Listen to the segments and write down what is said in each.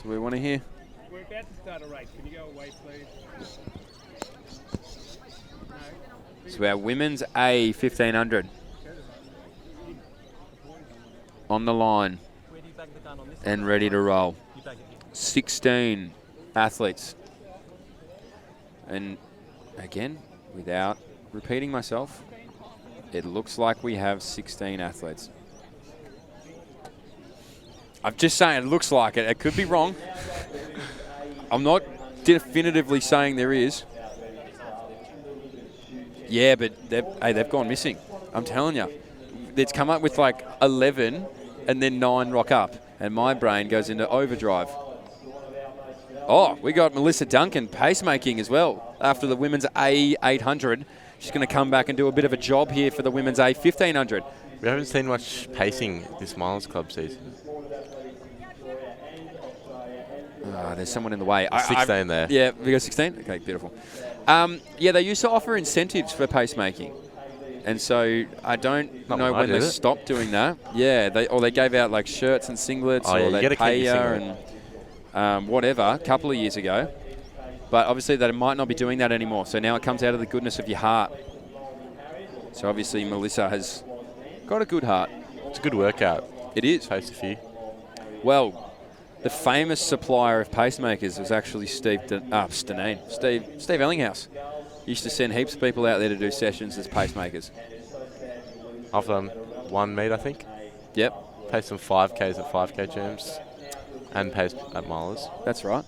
what we want to hear. We're about to start a race. Can you go away, please? So our women's A 1500 on the line and ready to roll. 16 athletes. And again, without repeating myself, it looks like we have 16 athletes. I'm just saying it looks like it. It could be wrong. I'm not definitively saying there is. Yeah, but they've gone missing. I'm telling you. It's come up with like 11 and then 9 rock up. And my brain goes into overdrive. Oh, we got Melissa Duncan pacemaking as well after the women's A 800. She's going to come back and do a bit of a job here for the women's A 1500. We haven't seen much pacing this Miles Club season. There's someone in the way. 16 there. Yeah, we got 16? Okay, beautiful. Yeah, they used to offer incentives for pacemaking. And so I don't know when they stopped doing that. Yeah, they gave out like shirts and singlets, or they'd pay you and whatever, a couple of years ago. But obviously they might not be doing that anymore. So now it comes out of the goodness of your heart. So obviously Melissa has got a good heart. It's a good workout. It is. Paced a few. Well, the famous supplier of pacemakers was actually Steve Ellinghaus. He used to send heaps of people out there to do sessions as pacemakers. I've done one meet, I think. Yep. Paced some 5Ks at 5K gyms and paced at milers. That's right.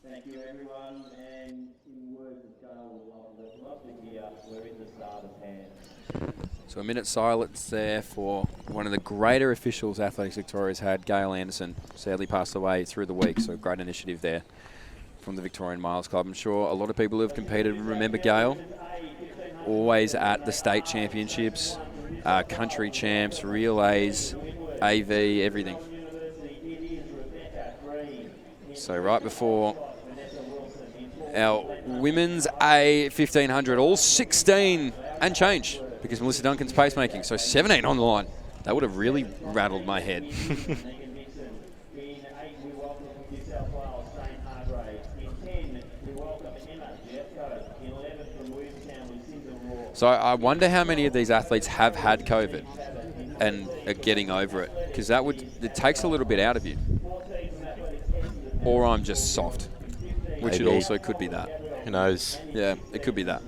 Thank you, everyone. And in words of Gail, lovely gear. We're in the start of hand. So a minute silence there for one of the greater officials Athletics Victoria's had, Gail Anderson, sadly passed away through the week. So great initiative there from the Victorian Miles Club. I'm sure a lot of people who have competed remember Gail. Always at the state championships, country champs, relays, AV, everything. So right before our women's A 1500, all 16 and change because Melissa Duncan's pacemaking. So 17 on the line. That would have really rattled my head. So I wonder how many of these athletes have had COVID and are getting over it, because it takes a little bit out of you. Or I'm just soft, which Maybe. It also could be that. Who knows? Yeah, it could be that.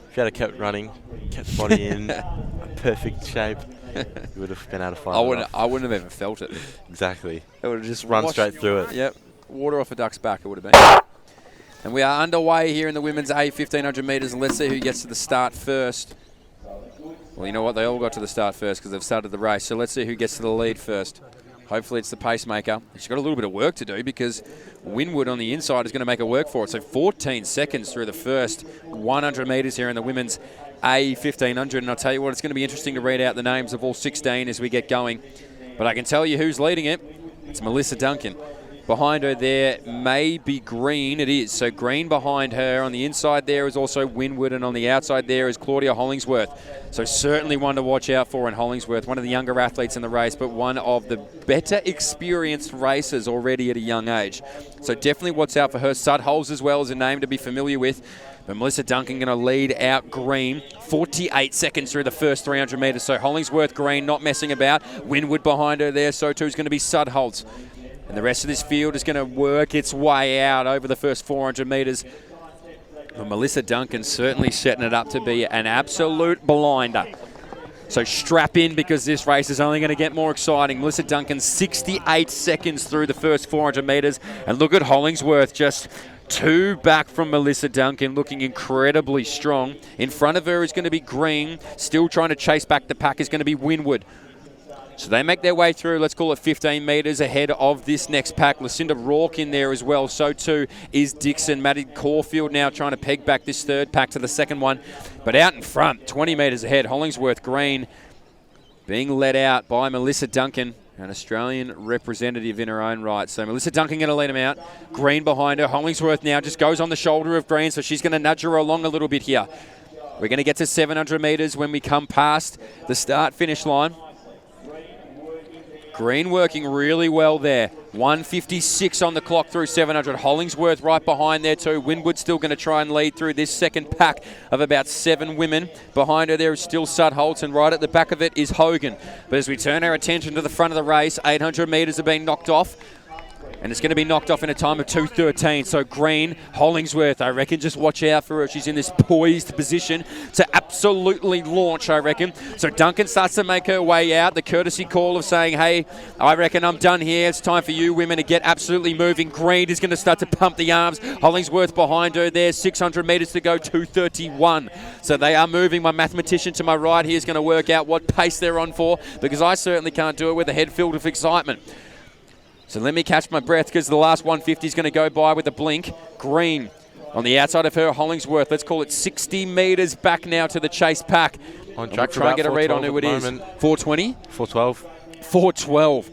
If you had kept running, kept the body in a perfect shape, you would have been able to find I wouldn't have ever felt it. Exactly. It would have just run straight through it. Yep, water off a duck's back it would have been. And we are underway here in the women's A 1500 metres, and let's see who gets to the start first. Well, you know what? They all got to the start first because they've started the race. So let's see who gets to the lead first. Hopefully it's the pacemaker. She's got a little bit of work to do because Winwood on the inside is going to make her work for it. So 14 seconds through the first 100 metres here in the women's A 1500. And I'll tell you what, it's going to be interesting to read out the names of all 16 as we get going. But I can tell you who's leading it. It's Melissa Duncan. Behind her there may be Green. It is. So Green behind her. On the inside there is also Winwood, and on the outside there is Claudia Hollingsworth. So certainly one to watch out for in Hollingsworth, one of the younger athletes in the race, but one of the better experienced racers already at a young age. So definitely watch out for her. Sudholes as well is a name to be familiar with. But Melissa Duncan going to lead out Green. 48 seconds through the first 300 metres. So Hollingsworth, Green not messing about. Winwood behind her there. So too is going to be Sudholes. And the rest of this field is going to work its way out over the first 400 metres. Well, Melissa Duncan certainly setting it up to be an absolute blinder. So strap in, because this race is only going to get more exciting. Melissa Duncan 68 seconds through the first 400 metres. And look at Hollingsworth, just 2 back from Melissa Duncan, looking incredibly strong. In front of her is going to be Green. Still trying to chase back the pack is going to be Winwood. So they make their way through, let's call it 15 metres ahead of this next pack. Lucinda Rourke in there as well. So too is Dixon. Maddie Caulfield now trying to peg back this third pack to the second one. But out in front, 20 metres ahead, Hollingsworth Green being led out by Melissa Duncan, an Australian representative in her own right. So Melissa Duncan going to lead him out. Green behind her. Hollingsworth now just goes on the shoulder of Green, so she's going to nudge her along a little bit here. We're going to get to 700 metres when we come past the start-finish line. Green working really well there. 1:56 on the clock through 700. Hollingsworth right behind there too. Winwood still going to try and lead through this second pack of about 7 women. Behind her there is still Sudholtz, and right at the back of it is Hogan. But as we turn our attention to the front of the race, 800 metres have been knocked off. And it's going to be knocked off in a time of 2:13. So Green, Hollingsworth, I reckon, just watch out for her. She's in this poised position to absolutely launch, I reckon. So Duncan starts to make her way out. The courtesy call of saying, hey, I reckon I'm done here. It's time for you women to get absolutely moving. Green is going to start to pump the arms. Hollingsworth behind her there. 600 metres to go, 2:31. So they are moving. My mathematician to my right here is going to work out what pace they're on for, because I certainly can't do it with a head filled with excitement. So let me catch my breath, because the last 150 is going to go by with a blink. Green on the outside of her, Hollingsworth. Let's call it 60 metres back now to the chase pack. On track We'll try and get a read on who it is. 420? 412. 412.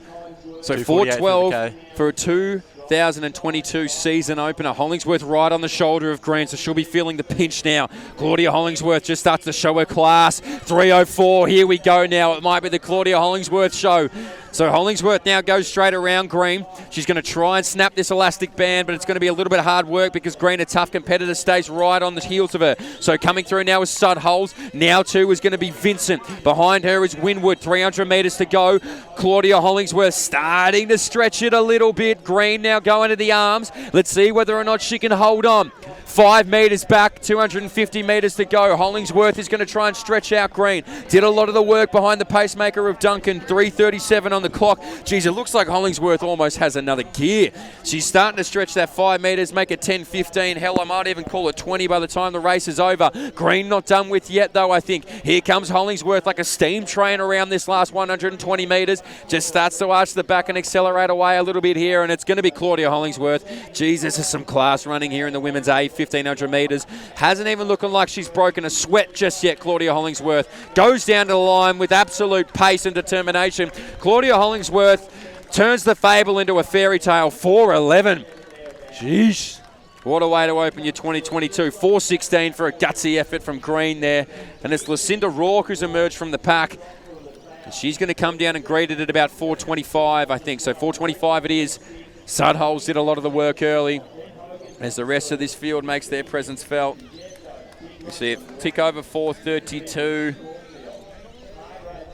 So 412 for a 2022 season opener. Hollingsworth right on the shoulder of Green, so she'll be feeling the pinch now. Claudia Hollingsworth just starts to show her class. 3:04, here we go now. It might be the Claudia Hollingsworth show. So Hollingsworth now goes straight around Green. She's going to try and snap this elastic band, but it's going to be a little bit of hard work, because Green, a tough competitor, stays right on the heels of her. So coming through now is Sudholtz. Now too is going to be Vincent. Behind her is Winwood. 300 metres to go. Claudia Hollingsworth starting to stretch it a little bit. Green now going to the arms. Let's see whether or not she can hold on. 5 metres back, 250 metres to go. Hollingsworth is going to try and stretch out Green. Did a lot of the work behind the pacemaker of Duncan. 3:37 on the clock. Geez, it looks like Hollingsworth almost has another gear. She's starting to stretch that 5 metres, make it 10:15. Hell, I might even call it 20 by the time the race is over. Green not done with yet, though, I think. Here comes Hollingsworth like a steam train around this last 120 metres. Just starts to arch the back and accelerate away a little bit here, and it's going to be Claudia Hollingsworth. Geez, this is some class running here in the women's A, 1,500 metres. Hasn't even looking like she's broken a sweat just yet, Claudia Hollingsworth. Goes down to the line with absolute pace and determination. Claudia Hollingsworth turns the fable into a fairy tale. 4:11. Jeez. What a way to open your 2022. 4:16 for a gutsy effort from Green there. And it's Lucinda Rourke who's emerged from the pack. And she's going to come down and greet it at about 4:25, I think. So 4:25 it is. Sudholtz did a lot of the work early, as the rest of this field makes their presence felt. You see it tick over 4:32.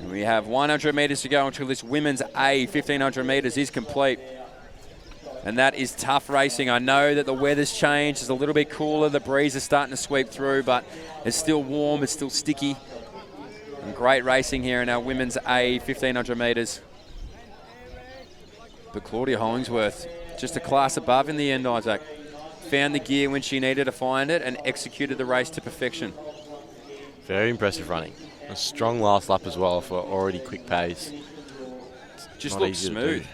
And we have 100 metres to go until this women's A 1,500 metres is complete. And that is tough racing. I know that the weather's changed. It's a little bit cooler. The breeze is starting to sweep through, but it's still warm. It's still sticky. And great racing here in our women's A 1,500 metres. But Claudia Hollingsworth, just a class above in the end, Isaac. Found the gear when she needed to find it and executed the race to perfection. Very impressive running. A strong last lap as well for already quick pace. Just Not looks easy to smooth. do.